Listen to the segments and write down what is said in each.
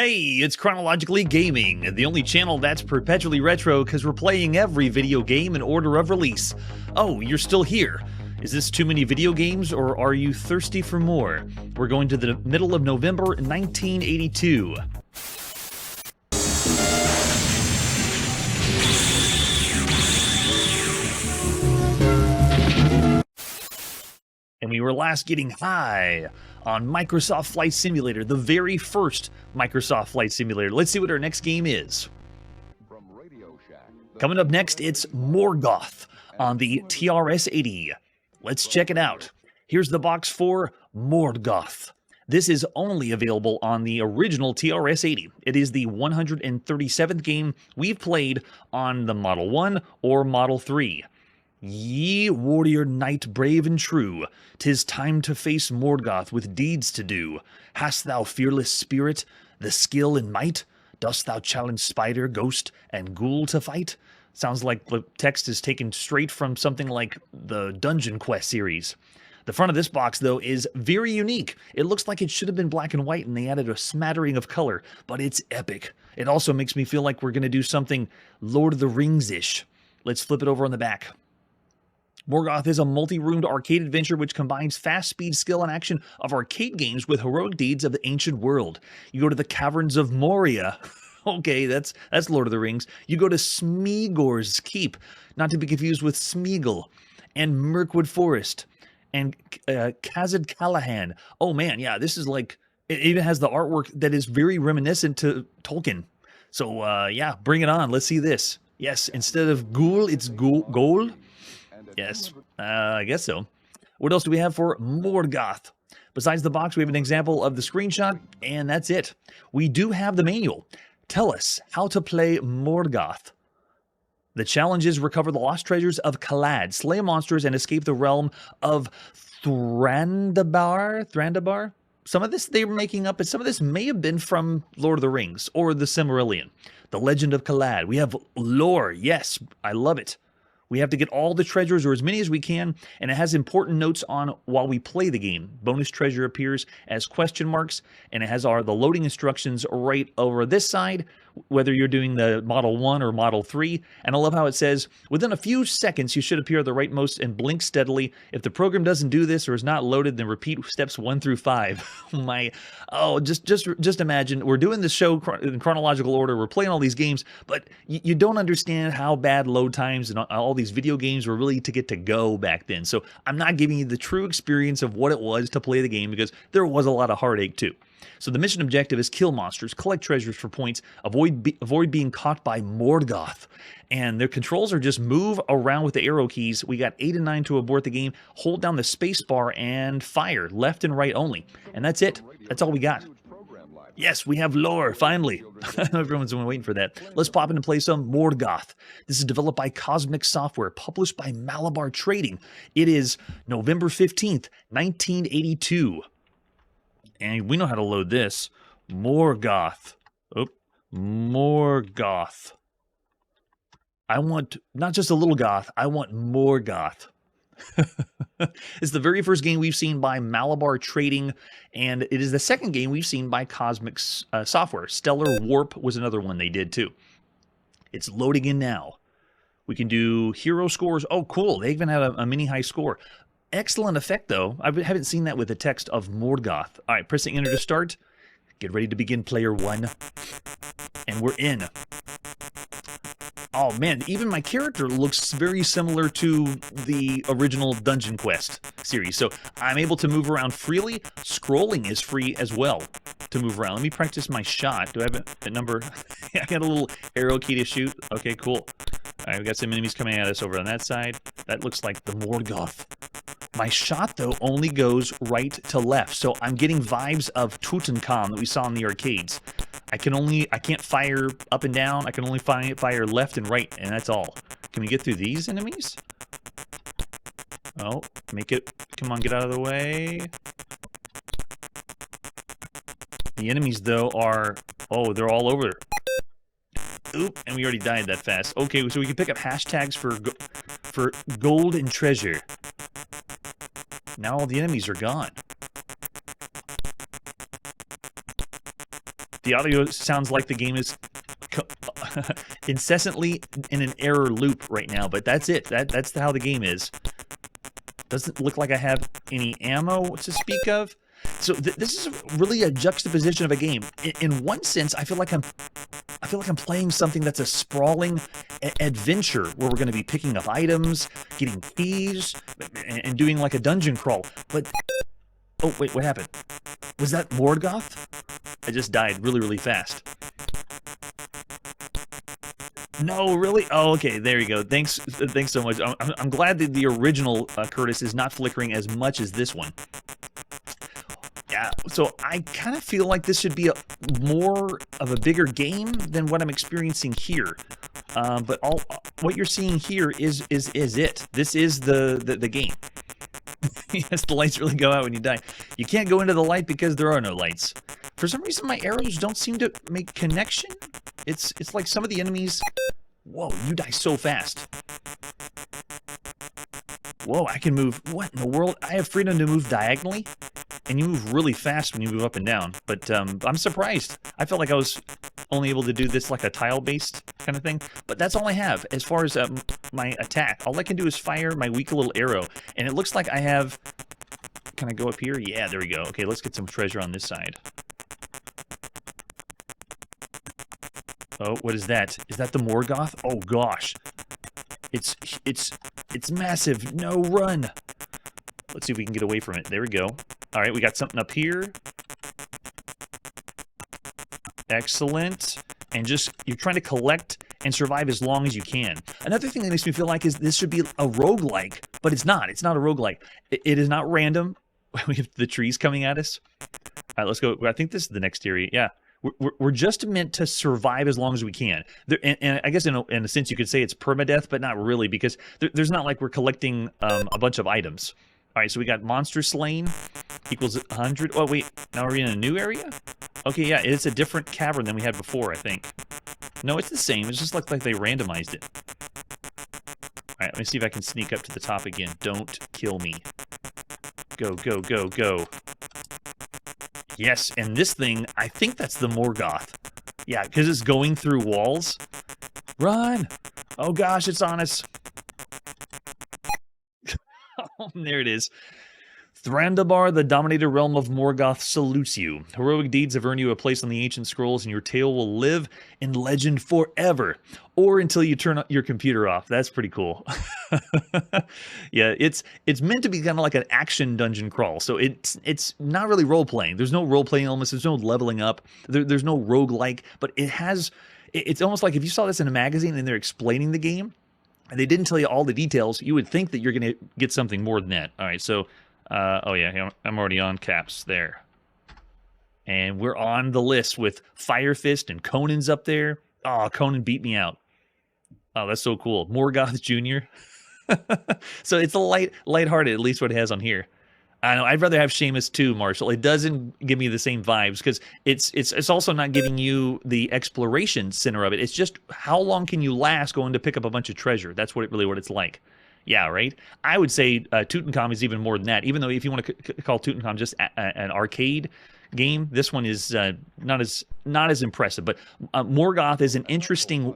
Hey, it's Chronologically Gaming, the only channel that's perpetually retro because we're playing every video game in order of release. Oh, you're still here. Is this too many video games, or are you thirsty for more? We're going to the middle of November 1982. And we were last getting high on Microsoft Flight Simulator, the very first Microsoft Flight Simulator. Let's see what our next game is. Coming up next, it's Morgoth on the TRS-80. Let's check it out. Here's the box for Morgoth. This is only available on the original TRS-80. It is the 137th game we've played on the Model 1 or Model 3. Ye warrior knight brave and true, 'tis time to face Morgoth with deeds to do. Hast thou fearless spirit, the skill and might? Dost thou challenge spider, ghost, and ghoul to fight? Sounds like the text is taken straight from something like the Dungeon Quest series. The front of this box, though, is very unique. It looks like it should have been black and white and they added a smattering of color, but it's epic. It also makes me feel like we're going to do something Lord of the Rings-ish. Let's flip it over on the back. Morgoth is a multi-roomed arcade adventure which combines fast speed, skill, and action of arcade games with heroic deeds of the ancient world. You go to the Caverns of Moria. Okay, that's Lord of the Rings. You go to Smeagol's Keep, not to be confused with Smeagol, and Mirkwood Forest, and Khazad Callahan. Oh man, yeah, this is like, it even has the artwork that is very reminiscent to Tolkien. So yeah, bring it on. Let's see this. Yes, instead of ghoul, it's gold. Yes, I guess so. What else do we have for Morgoth? Besides the box, we have an example of the screenshot, and that's it. We do have the manual. Tell us how to play Morgoth. The challenge is recover the lost treasures of Kalad, slay monsters, and escape the realm of Thrandabar? Some of this they were making up, and some of this may have been from Lord of the Rings or the Silmarillion. The Legend of Kalad. We have lore. Yes, I love it. We have to get all the treasures, or as many as we can, and it has important notes on while we play the game. Bonus treasure appears as question marks, and it has the loading instructions right over this side, whether you're doing the Model 1 or Model 3. And I love how it says, within a few seconds, you should appear at the rightmost and blink steadily. If the program doesn't do this or is not loaded, then repeat steps 1 through 5. Just imagine, we're doing this show in chronological order, we're playing all these games, but you don't understand how bad load times and all these video games were really to get to go back then. So I'm not giving you the true experience of what it was to play the game, because there was a lot of heartache too. So the mission objective is kill monsters, collect treasures for points, avoid being caught by Morgoth. And their controls are just move around with the arrow keys. We got 8 and 9 to abort the game, hold down the space bar and fire, left and right only. And that's it. That's all we got. Yes, we have lore, finally. Everyone's been waiting for that. Let's pop in and play some Morgoth. This is developed by Cosmic Software, published by Malabar Trading. It is November 15th, 1982. And we know how to load this. Morgoth. Oh, Morgoth. I want not just a little goth, I want Morgoth. It's the very first game we've seen by Malabar Trading, and it is the second game we've seen by Cosmic Software. Stellar Warp was another one they did too. It's loading in now. We can do hero scores. Oh, cool. They even have a mini high score. Excellent effect, though. I haven't seen that with the text of Morgoth. All right, pressing enter to start. Get ready to begin, player 1. And we're in. Oh, man, even my character looks very similar to the original Dungeon Quest series. So I'm able to move around freely. Scrolling is free as well to move around. Let me practice my shot. Do I have a number? I got a little arrow key to shoot. Okay, cool. All right, we got some enemies coming at us over on that side. That looks like the Morgoth. My shot, though, only goes right to left, so I'm getting vibes of Tutankhamun that we saw in the arcades. I can't fire up and down. I can only fire left and right, and that's all. Can we get through these enemies? Oh, come on, get out of the way. The enemies, though, they're all over. Oop, and we already died that fast. Okay, so we can pick up hashtags for gold and treasure. Now all the enemies are gone. The audio sounds like the game is incessantly in an error loop right now, but that's it. That's how the game is. Doesn't look like I have any ammo to speak of. So this is really a juxtaposition of a game. In one sense, I feel like I'm playing something that's a sprawling adventure where we're going to be picking up items, getting keys, and doing like a dungeon crawl. But oh wait, what happened? Was that Morgoth? I just died really, really fast. No, really? Oh, okay, there you go. Thanks so much. I'm glad that the original Curtis is not flickering as much as this one. Yeah, so I kind of feel like this should be more of a bigger game than what I'm experiencing here. But what you're seeing here is it. This is the game. Yes, the lights really go out when you die. You can't go into the light because there are no lights. For some reason, my arrows don't seem to make connection. It's like some of the enemies... Whoa, you die so fast. Whoa, I can move... What in the world? I have freedom to move diagonally? And you move really fast when you move up and down. But I'm surprised. I felt like I was only able to do this like a tile-based kind of thing. But that's all I have as far as my attack. All I can do is fire my weak little arrow. And it looks like I have... Can I go up here? Yeah, there we go. Okay, let's get some treasure on this side. Oh, what is that? Is that the Morgoth? Oh, gosh. It's massive. No, run. Let's see if we can get away from it. There we go. All right, we got something up here. Excellent. And just, you're trying to collect and survive as long as you can. Another thing that makes me feel like is this should be a roguelike, but it's not. It's not a roguelike. It is not random. We have the trees coming at us. All right, let's go. I think this is the next area. Yeah. We're just meant to survive as long as we can. And I guess in a sense you could say it's permadeath, but not really, because there's not like we're collecting a bunch of items. All right, so we got monster slain equals 100. Oh, wait, now we're in a new area? Okay, yeah, it's a different cavern than we had before, I think. No, it's the same. It's just like they randomized it. All right, let me see if I can sneak up to the top again. Don't kill me. Go, go, go, go. Yes, and this thing, I think that's the Morgoth. Yeah, because it's going through walls. Run! Oh gosh, it's on us. Oh, there it is. Thrandabar, the dominated realm of Morgoth, salutes you. Heroic deeds have earned you a place on the ancient scrolls, and your tale will live in legend forever. Or until you turn your computer off. That's pretty cool. Yeah, it's meant to be kind of like an action dungeon crawl. So it's not really role-playing. There's no role-playing elements. There's no leveling up. There's no roguelike. But it's almost like if you saw this in a magazine and they're explaining the game, and they didn't tell you all the details, you would think that you're going to get something more than that. All right, so... oh yeah, I'm already on caps there. And we're on the list with Fire Fist and Conan's up there. Oh, Conan beat me out. Oh, that's so cool. Morgoth Jr. So it's a lighthearted, at least what it has on here. I know, I'd rather have Seamus too, Marshall. It doesn't give me the same vibes because it's also not giving you the exploration center of it. It's just how long can you last going to pick up a bunch of treasure. That's what it's like. Yeah, right? I would say Tutankhamun is even more than that. Even though if you want to call Tutankhamun just an arcade game, this one is not as impressive. But Morgoth is an interesting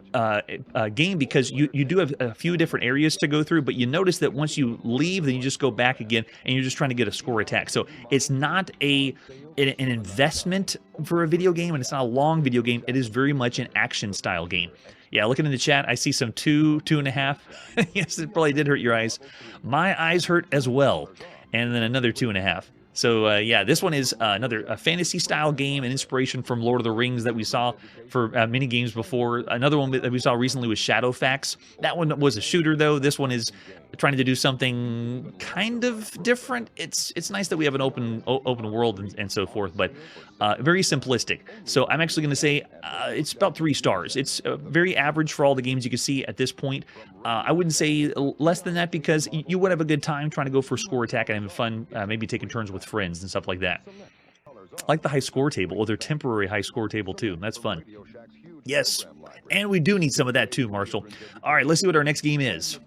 game because you do have a few different areas to go through, but you notice that once you leave, then you just go back again, and you're just trying to get a score attack. So it's not an investment for a video game, and it's not a long video game. It is very much an action-style game. Yeah, looking in the chat, I see some 2.5. Yes, it probably did hurt your eyes. My eyes hurt as well. And then another 2.5. So, yeah, this one is another fantasy-style game, an inspiration from Lord of the Rings that we saw for many games before. Another one that we saw recently was Shadowfax. That one was a shooter, though. This one is trying to do something kind of different. It's nice that we have an open world and so forth, but very simplistic. So I'm actually going to say it's about 3 stars. It's very average for all the games you can see at this point. I wouldn't say less than that because you would have a good time trying to go for score attack and having fun, maybe taking turns with friends and stuff like that. I like the high score table, or their temporary high score table too. That's fun. Yes, and we do need some of that too, Marshall. All right, let's see what our next game is.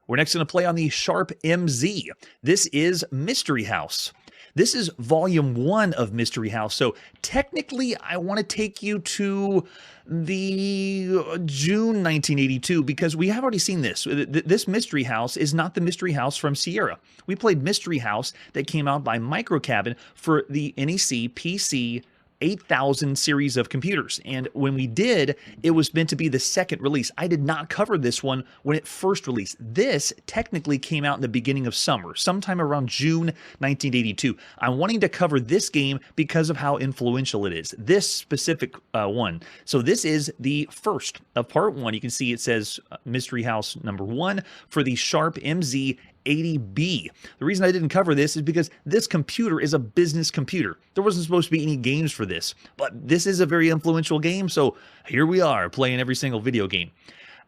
We're next going to play on the Sharp MZ. This is Mystery House. This is volume 1 of Mystery House. So technically, I want to take you to the June 1982 because we have already seen this. This Mystery House is not the Mystery House from Sierra. We played Mystery House that came out by Microcabin for the NEC PC 8000 series of computers. And when we did, it was meant to be the second release. I did not cover this one when it first released. This technically came out in the beginning of summer, sometime around June 1982. I'm wanting to cover this game because of how influential it is, this specific one. So this is the first of part 1. You can see it says Mystery House number 1 for the Sharp MZ-80B. The reason I didn't cover this is because this computer is a business computer. There wasn't supposed to be any games for this, but this is a very influential game, so here we are playing every single video game.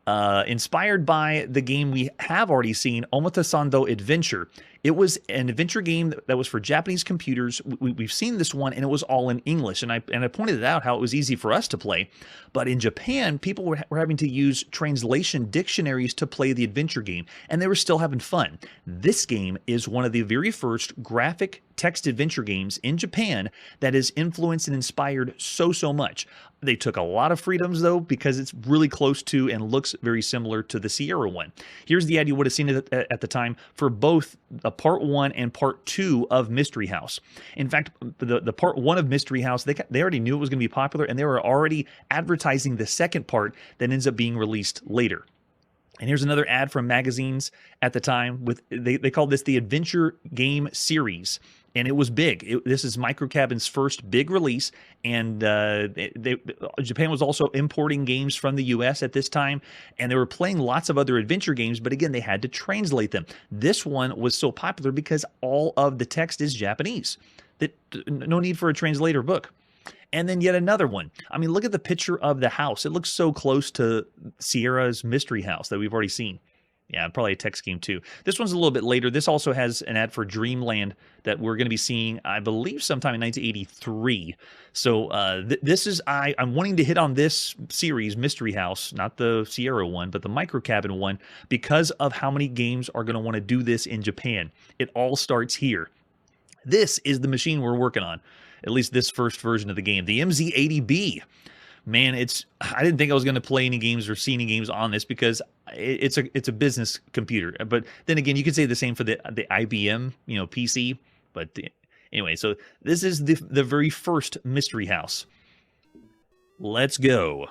Inspired by the game we have already seen, Omotasando Adventure. It was an adventure game that was for Japanese computers. We've seen this one, and it was all in English. And I pointed out how it was easy for us to play. But in Japan, people were having to use translation dictionaries to play the adventure game, and they were still having fun. This game is one of the very first graphic text adventure games in Japan that has influenced and inspired so much. They took a lot of freedoms, though, because it's really close to and looks very similar to the Sierra one. Here's the ad you would have seen it at the time for both part 1 and part 2 of Mystery House. In fact, the part 1 of Mystery House, they already knew it was going to be popular, and they were already advertising the second part that ends up being released later. And here's another ad from magazines at the time. They called this the Adventure Game Series. And it was big. This is Microcabin's first big release, and Japan was also importing games from the U.S. at this time, and they were playing lots of other adventure games, but again, they had to translate them. This one was so popular because all of the text is Japanese. No need for a translator book. And then yet another one. I mean, look at the picture of the house. It looks so close to Sierra's Mystery House that we've already seen. Yeah, probably a text game too. This one's a little bit later. This also has an ad for Dreamland that we're going to be seeing, I believe, sometime in 1983. So this is, I'm wanting to hit on this series, Mystery House, not the Sierra one, but the Microcabin one, because of how many games are going to want to do this in Japan. It all starts here. This is the machine we're working on, at least this first version of the game, the MZ-80B. Man, I didn't think I was going to play any games or see any games on this because it's a business computer. But then again, you could say the same for the IBM, PC. But anyway, so this is the very first Mystery House. Let's go.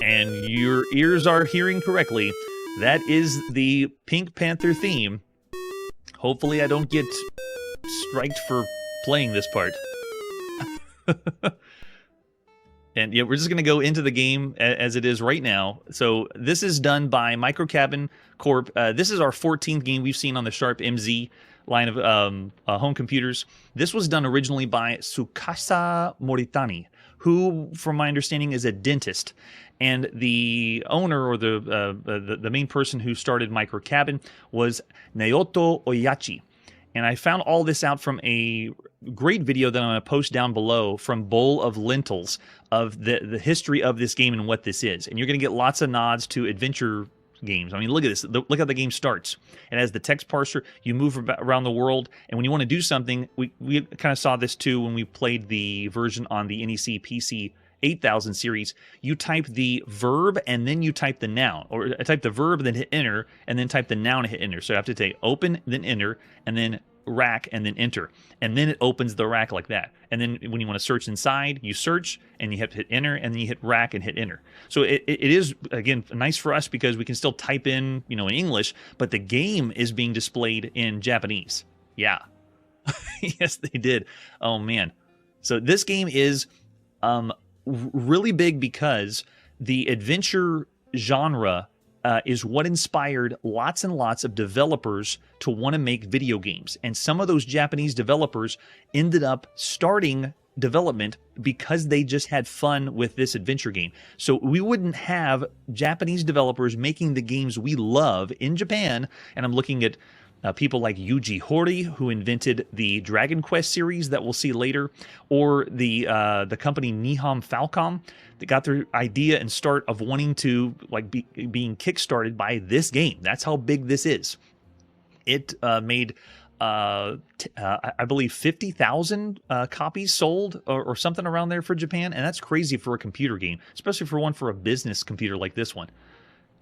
And your ears are hearing correctly. That is the Pink Panther theme. Hopefully I don't get striked for playing this part. And yeah, we're just going to go into the game as it is right now. So this is done by Microcabin Corp. This is our 14th game we've seen on the Sharp MZ line of home computers. This was done originally by Tsukasa Moritani, who, from my understanding, is a dentist. And the owner, or the main person who started Microcabin, was Naoto Oyachi. And I found all this out from a great video that I'm going to post down below from Bowl of Lentils of the history of this game and what this is. And you're going to get lots of nods to adventure games. I mean, look at this. Look how the game starts. It has the text parser. You move around the world, and when you want to do something, we kind of saw this too when we played the version on the NEC PC 8000 series. You type the verb and then you type the noun, or type the verb and then hit enter, and then type the noun and hit enter. So you have to take open, then enter, and then rack, and then enter, and then it opens the rack like that. And then when you want to search inside, you search and you have to hit enter, and then you hit rack and hit enter. So it is, again, nice for us because we can still type in in English, but the game is being displayed in Japanese. Yeah. Yes, they did. Oh man. So this game is really big because the adventure genre is what inspired lots and lots of developers to want to make video games. And some of those Japanese developers ended up starting development because they just had fun with this adventure game. So we wouldn't have Japanese developers making the games we love in Japan. And I'm looking at people like Yuji Horii, who invented the Dragon Quest series that we'll see later, or the company Nihon Falcom that got their idea and start of wanting to being kickstarted by this game. That's how big this is. It made I believe 50,000 copies sold or something around there for Japan, and that's crazy for a computer game, especially for a business computer like this one.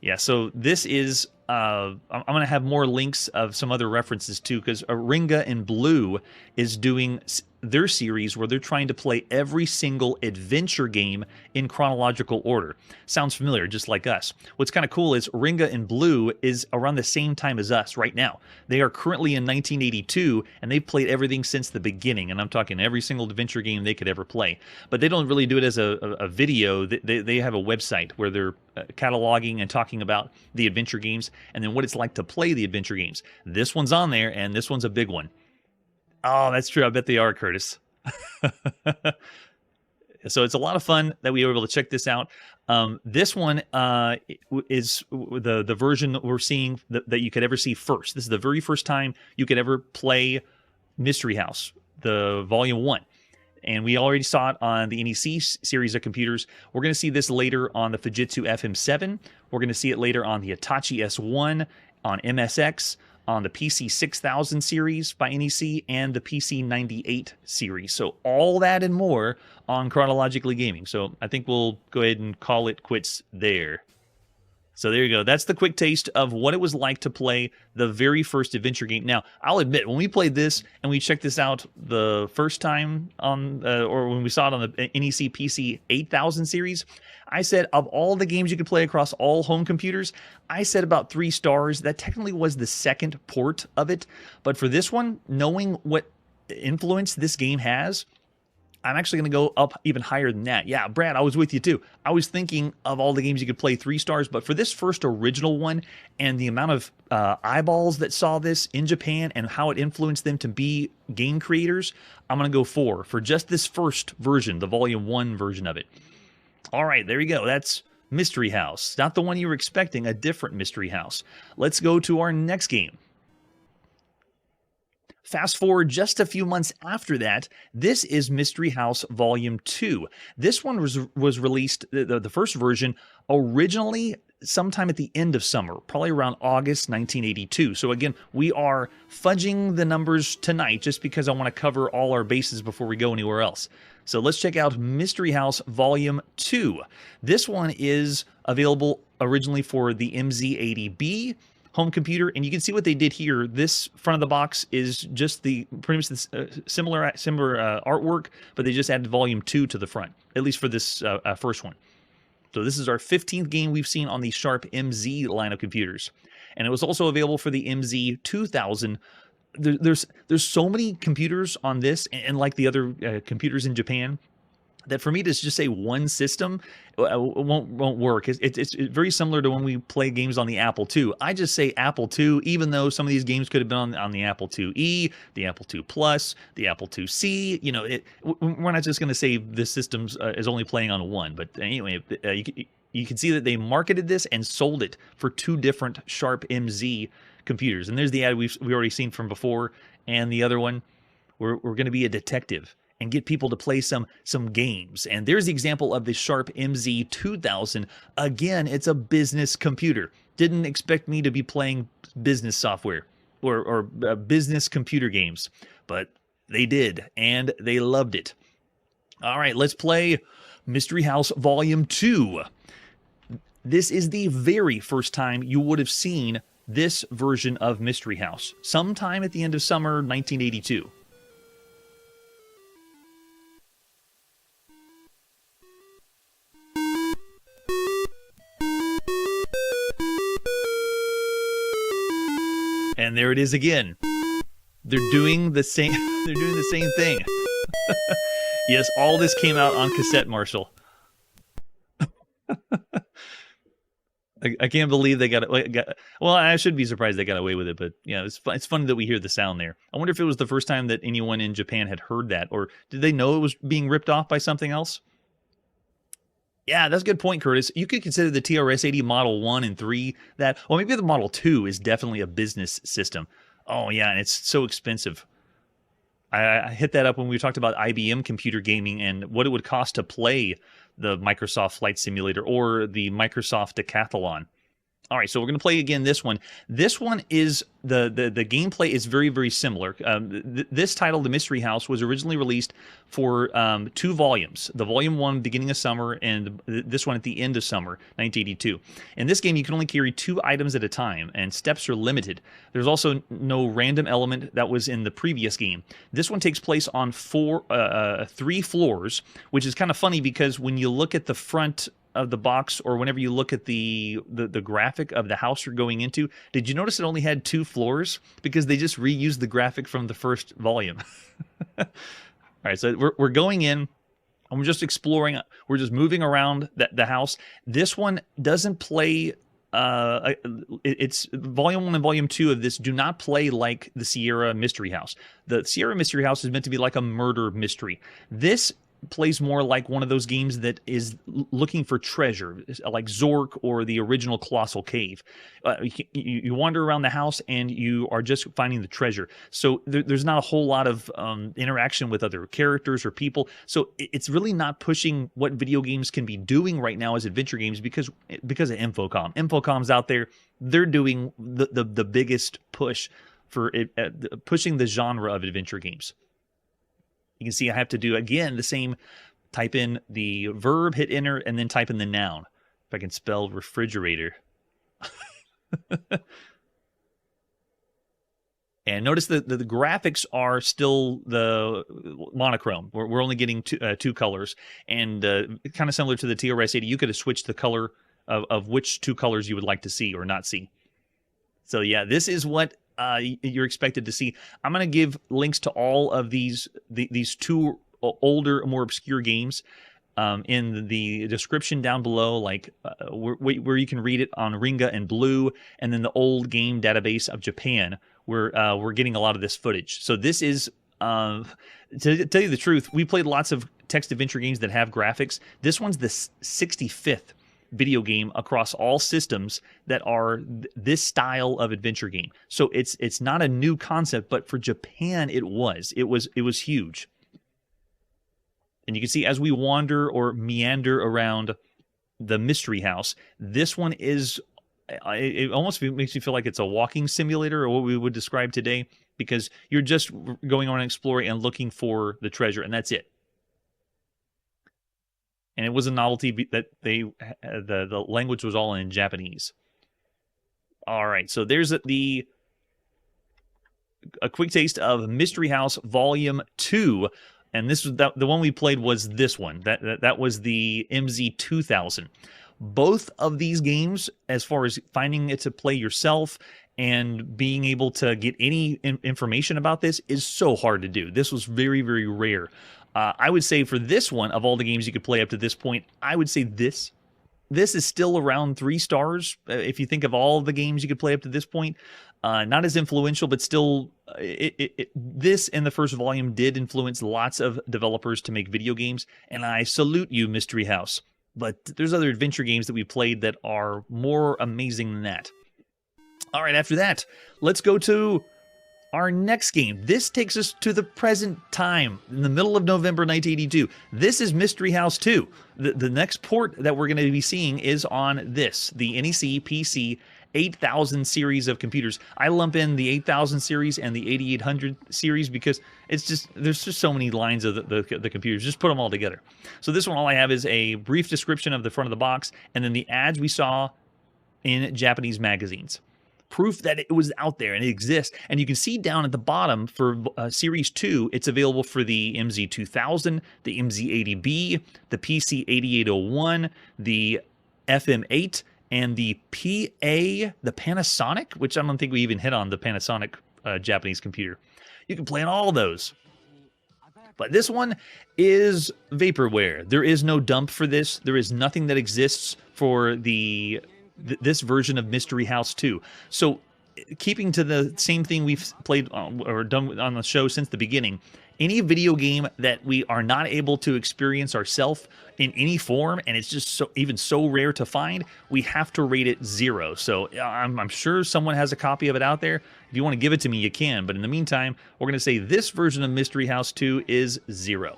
Yeah, so this is, I'm going to have more links of some other references too, because Renga in Blue is doing their series where they're trying to play every single adventure game in chronological order. Sounds familiar, just like us. What's kind of cool is Renga in Blue is around the same time as us right now. They are currently in 1982, and they've played everything since the beginning, and I'm talking every single adventure game they could ever play. But they don't really do it as a video. They have a website where they're cataloging and talking about the adventure games, and then what it's like to play the adventure games. This one's on there, and this one's a big one. Oh, that's true. I bet they are, Curtis. So it's a lot of fun that we were able to check this out. This one is the version that we're seeing that you could ever see first. This is the very first time you could ever play Mystery House, the Volume 1. And we already saw it on the NEC series of computers. We're going to see this later on the Fujitsu FM-7. We're going to see it later on the Hitachi S1, on MSX, on the PC-6000 series by NEC, and the PC-98 series. So all that and more on Chronologically Gaming. So I think we'll go ahead and call it quits there. So there you go. That's the quick taste of what it was like to play the very first adventure game. Now, I'll admit, when we played this and we checked this out the first time on, or when we saw it on the NEC PC-8000 series, I said of all the games you could play across all home computers, I said about 3 stars. That technically was the second port of it. But for this one, knowing what influence this game has, I'm actually going to go up even higher than that. Yeah, Brad, I was with you too. I was thinking of all the games you could play 3 stars, but for this first original one and the amount of eyeballs that saw this in Japan and how it influenced them to be game creators, I'm going to go 4 for just this first version, the Volume 1 version of it. All right, there you go. That's Mystery House. Not the one you were expecting, a different Mystery House. Let's go to our next game. Fast forward just a few months after that, this is Mystery House Volume 2. This one was released, the first version, originally sometime at the end of summer, probably around August 1982. So again, we are fudging the numbers tonight just because I want to cover all our bases before we go anywhere else. So let's check out Mystery House Volume 2. This one is available originally for the MZ-80B home computer, and you can see what they did here. This front of the box is just the pretty much the similar artwork, but they just added Volume 2 to the front, at least for this first one. So this is our 15th game we've seen on the Sharp MZ line of computers, and it was also available for the MZ-2000. There's so many computers on this, and like the other computers in Japan, that for me to just say one system won't work. It's very similar to when we play games on the Apple II. I just say Apple II, even though some of these games could have been on the Apple IIe, the Apple II Plus, the Apple IIc. You know, we're not just going to say this system is only playing on one. But anyway, you can see that they marketed this and sold it for 2 different Sharp MZ computers. And there's the ad we've already seen from before, and the other one, we're going to be a detective and get people to play some games. And there's the example of the Sharp MZ-2000. Again, it's a business computer. Didn't expect me to be playing business software or business computer games, but they did, and they loved it. All right, let's play Mystery House Volume 2. This is the very first time you would have seen this version of Mystery House, sometime at the end of summer 1982. And there it is again. They're doing the same. They're doing the same thing. Yes, all this came out on cassette, Marshall. I can't believe they got it. Well, I should be surprised they got away with it, but yeah, it's funny that we hear the sound there. I wonder if it was the first time that anyone in Japan had heard that, or did they know it was being ripped off by something else? Yeah, that's a good point, Curtis. You could consider the TRS-80 Model 1 and 3 that, well, maybe the Model 2 is definitely a business system. Oh, yeah, and it's so expensive. I hit that up when we talked about IBM computer gaming and what it would cost to play the Microsoft Flight Simulator or the Microsoft Decathlon. All right, so we're going to play again this one. This one is, the gameplay is very, very similar. This title, The Mystery House, was originally released for 2 volumes. The volume 1, beginning of summer, and this one at the end of summer, 1982. In this game, you can only carry 2 items at a time, and steps are limited. There's also no random element that was in the previous game. This one takes place on 3 floors, which is kind of funny because when you look at the front of the box, or whenever you look at the graphic of the house you're going into, did you notice it only had 2 floors? Because they just reused the graphic from the first volume. All right, so we're going in, and we're just exploring. We're just moving around the house. This one doesn't play. It's volume 1 and volume 2 of this do not play like the Sierra Mystery House. The Sierra Mystery House is meant to be like a murder mystery. This plays more like one of those games that is looking for treasure, like Zork or the original Colossal Cave. You wander around the house and you are just finding the treasure. So there's not a whole lot of interaction with other characters or people. So it's really not pushing what video games can be doing right now as adventure games because of Infocom. Infocom's out there. They're doing the biggest push for pushing the genre of adventure games. You can see I have to do, again, the same, type in the verb, hit enter, and then type in the noun. If I can spell refrigerator. And notice that the graphics are still the monochrome. We're only getting 2 colors. And kind of similar to the TRS-80, you could have switched the color of which 2 colors you would like to see or not see. So yeah, this is what you're expected to see. I'm going to give links to all of these 2 older, more obscure games in the description down below, like where you can read it on Renga and Blue, and then the old game database of Japan, where we're getting a lot of this footage. So this is, to tell you the truth, we played lots of text adventure games that have graphics. This one's the 65th video game across all systems that are this style of adventure game. So it's not a new concept, but for Japan it was huge. And you can see as we wander or meander around the mystery house, this one is, it almost makes me feel like it's a walking simulator, or what we would describe today, because you're just going on and exploring and looking for the treasure, and that's it. And it was a novelty that the language was all in Japanese. All right, so there's a quick taste of Mystery House Volume 2. And this was the one we played was this one. That was the MZ-8000. Both of these games, as far as finding it to play yourself and being able to get any information about this, is so hard to do. This was very, very rare. I would say for this one, of all the games you could play up to this point, I would say this is still around 3 stars. If you think of all the games you could play up to this point, not as influential, but still, this in the first volume did influence lots of developers to make video games, and I salute you, Mystery House. But there's other adventure games that we played that are more amazing than that. All right, after that, let's go to our next game. This takes us to the present time, in the middle of November 1982. This is Mystery House 2. The next port that we're going to be seeing is on this, the NEC PC-8000 series of computers. I lump in the 8000 series and the 8800 series because it's just, there's just so many lines of the computers. Just put them all together. So this one, all I have is a brief description of the front of the box, and then the ads we saw in Japanese magazines. Proof that it was out there and it exists. And you can see down at the bottom for Series 2, it's available for the MZ-2000, the MZ-80B, the PC-8801, the FM-8, and the Panasonic, which I don't think we even hit on, the Panasonic Japanese computer. You can play on all those. But this one is vaporware. There is no dump for this. There is nothing that exists for this version of Mystery House 2. So keeping to the same thing we've played or done on the show since the beginning, any video game that we are not able to experience ourselves in any form, and it's just so rare to find, we have to rate it 0. So I'm sure someone has a copy of it out there. If you want to give it to me, you can. But in the meantime, we're going to say this version of Mystery House 2 is 0.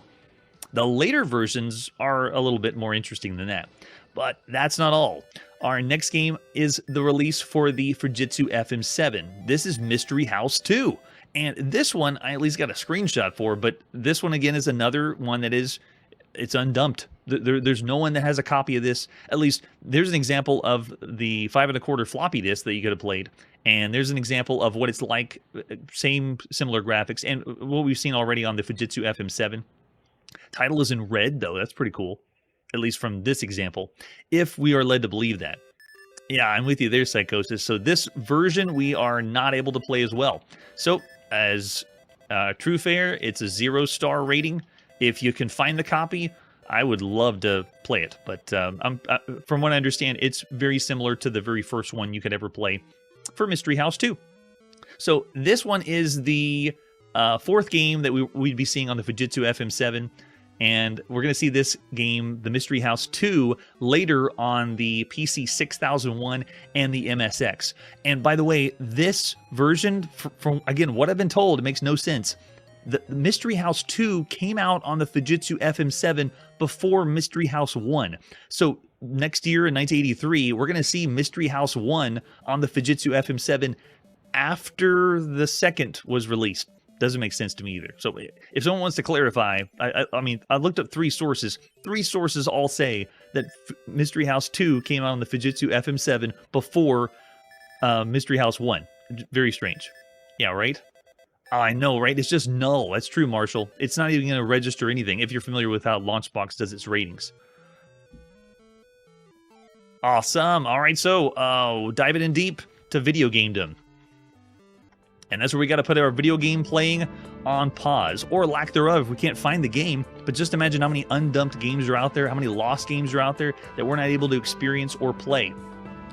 The later versions are a little bit more interesting than that. But that's not all. Our next game is the release for the Fujitsu FM-7. This is Mystery House 2. And this one, I at least got a screenshot for, but this one, again, is another one that it's undumped. There's no one that has a copy of this. At least, there's an example of the 5 1/4 floppy disk that you could have played. And there's an example of what it's like, similar graphics, and what we've seen already on the Fujitsu FM-7. Title is in red, though. That's pretty cool, at least from this example, if we are led to believe that. Yeah, I'm with you there, Psychosis. So this version, we are not able to play as well. So, as true fare, it's a 0-star rating. If you can find the copy, I would love to play it. But from what I understand, it's very similar to the very first one you could ever play for Mystery House 2. So this one is the 4th game that we'd be seeing on the Fujitsu FM-7. And we're going to see this game, the Mystery House 2, later on the PC-8001 and the MSX. And by the way, this version, from again, what I've been told, it makes no sense. The Mystery House 2 came out on the Fujitsu FM-7 before Mystery House 1. So next year in 1983, we're going to see Mystery House 1 on the Fujitsu FM-7 after the second was released. Doesn't make sense to me either. So if someone wants to clarify, I mean, I looked up 3 sources. 3 sources all say that Mystery House 2 came out on the Fujitsu FM-7 before Mystery House 1. Very strange. Yeah, right? I know, right? It's just null. That's true, Marshall. It's not even going to register anything if you're familiar with how Launchbox does its ratings. Awesome. All right, so diving in deep to video gamedom. And that's where we got to put our video game playing on pause, or lack thereof if we can't find the game. But just imagine how many undumped games are out there, how many lost games are out there that we're not able to experience or play.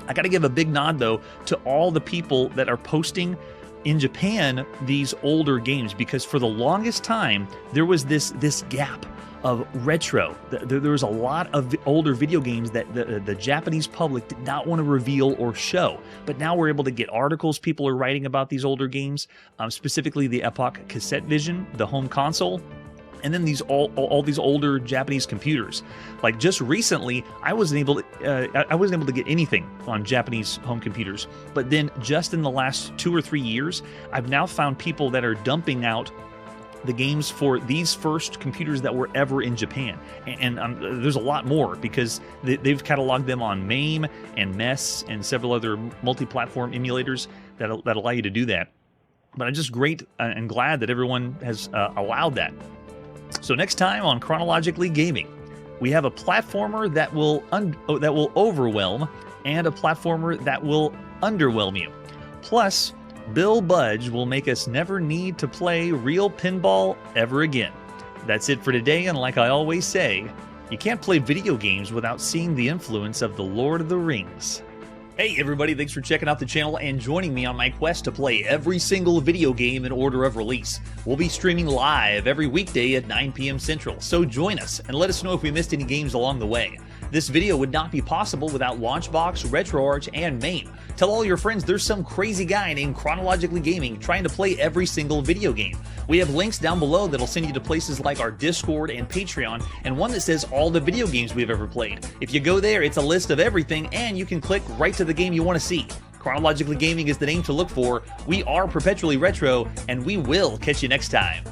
I got to give a big nod, though, to all the people that are posting in Japan these older games, because for the longest time, there was this gap of retro. There was a lot of older video games that the Japanese public did not want to reveal or show. But now we're able to get articles. People are writing about these older games, specifically the Epoch Cassette Vision, the home console, and then all these older Japanese computers. Like just recently, I wasn't able to get anything on Japanese home computers. But then just in the last 2 or 3 years, I've now found people that are dumping out the games for these first computers that were ever in Japan. And there's a lot more, because they've cataloged them on MAME and MES and several other multi-platform emulators that allow you to do that. But I'm just great and glad that everyone has allowed that. So next time on Chronologically Gaming, we have a platformer that will overwhelm and a platformer that will underwhelm you. Plus, Bill Budge will make us never need to play real pinball ever again. That's it for today, and like I always say, you can't play video games without seeing the influence of the Lord of the Rings. Hey everybody, thanks for checking out the channel and joining me on my quest to play every single video game in order of release. We'll be streaming live every weekday at 9 p.m. Central, so join us and let us know if we missed any games along the way. This video would not be possible without Launchbox, RetroArch, and MAME. Tell all your friends there's some crazy guy named Chronologically Gaming trying to play every single video game. We have links down below that'll send you to places like our Discord and Patreon, and one that says all the video games we've ever played. If you go there, it's a list of everything, and you can click right to the game you want to see. Chronologically Gaming is the name to look for. We are perpetually retro, and we will catch you next time.